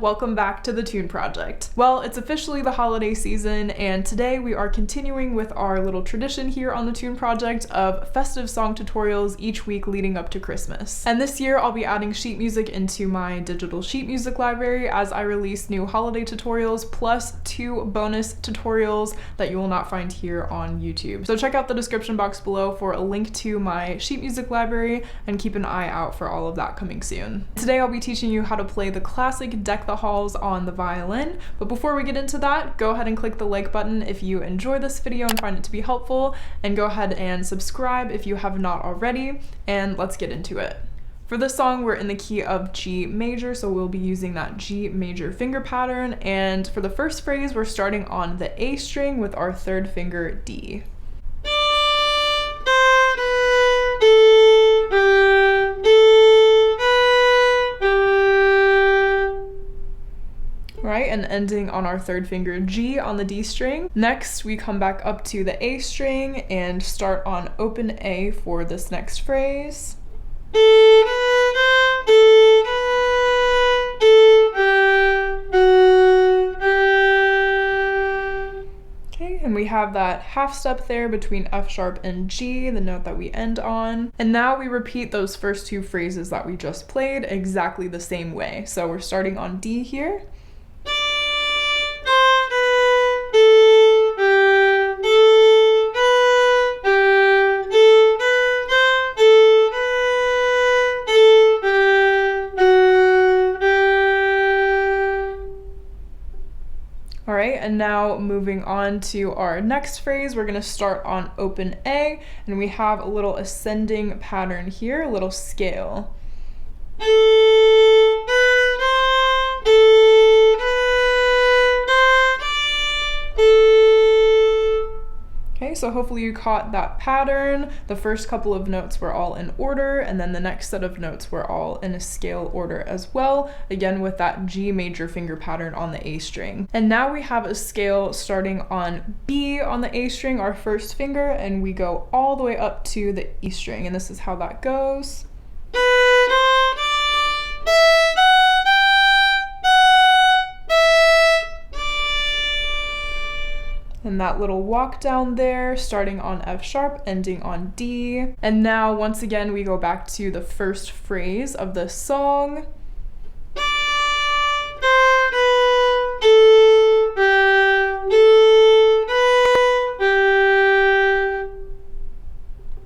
welcome back to the Tune Project. Well, it's officially the holiday season, and today we are continuing with our little tradition here on the Tune Project of festive song tutorials each week leading up to Christmas. And this year I'll be adding sheet music into my digital sheet music library as I release new holiday tutorials plus 2 bonus tutorials that you will not find here on YouTube. So check out the description box below for a link to my sheet music library and keep an eye out for all of that coming soon. Today I'll be teaching you how to play the classic Deck the Halls on the violin, but before we get into that, go ahead and click the like button if you enjoy this video and find it to be helpful, and go ahead and subscribe if you have not already, and let's get into it. For this song, we're in the key of G major, so we'll be using that G major finger pattern, and for the first phrase, we're starting on the A string with our 3rd finger D. Right, and ending on our 3rd finger G on the D string. Next, we come back up to the A string and start on open A for this next phrase. Okay, and we have that half step there between F sharp and G, the note that we end on. And now we repeat those first 2 phrases that we just played exactly the same way. So we're starting on D here. Alright, and now moving on to our next phrase, we're going to start on open A, and we have a little ascending pattern here, a little scale. Okay, so hopefully you caught that pattern. The first couple of notes were all in order, and then the next set of notes were all in a scale order as well, again with that G major finger pattern on the A string. And now we have a scale starting on B on the A string, our 1st finger, and we go all the way up to the E string, and this is how that goes. And that little walk down there, starting on F sharp, ending on D. And now, once again, we go back to the first phrase of the song.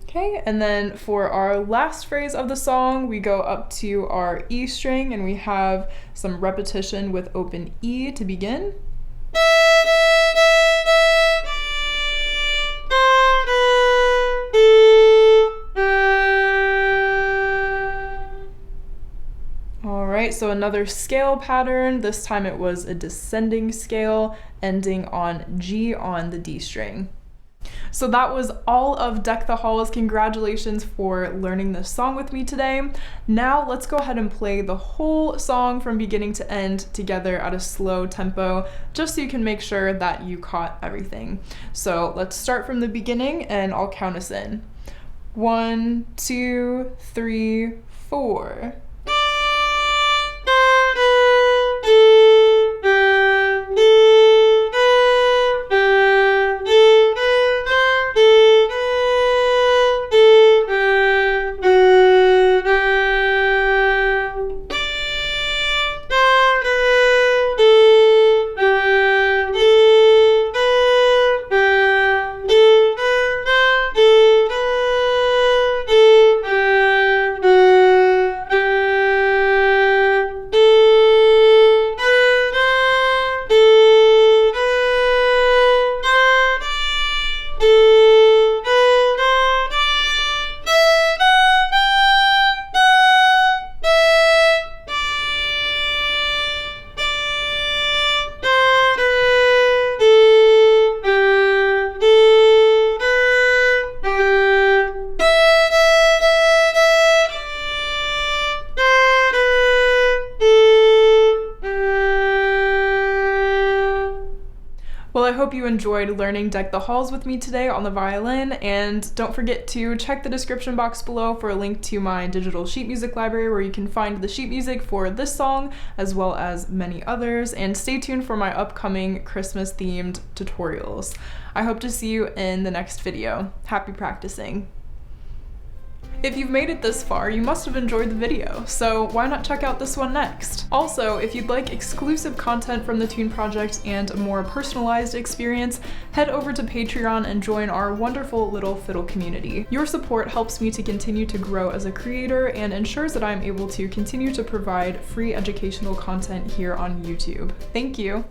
Okay, and then for our last phrase of the song, we go up to our E string, and we have some repetition with open E to begin. Alright, so another scale pattern. This time it was a descending scale, ending on G on the D string. So that was all of Deck the Halls. Congratulations for learning this song with me today. Now let's go ahead and play the whole song from beginning to end together at a slow tempo, just so you can make sure that you caught everything. So let's start from the beginning and I'll count us in. 1, 2, 3, 4. I hope you enjoyed learning Deck the Halls with me today on the violin, and don't forget to check the description box below for a link to my digital sheet music library where you can find the sheet music for this song as well as many others, and stay tuned for my upcoming Christmas themed tutorials. I hope to see you in the next video. Happy practicing! If you've made it this far, you must have enjoyed the video, so why not check out this one next? Also, if you'd like exclusive content from the Tune Project and a more personalized experience, head over to Patreon and join our wonderful little fiddle community. Your support helps me to continue to grow as a creator and ensures that I'm able to continue to provide free educational content here on YouTube. Thank you!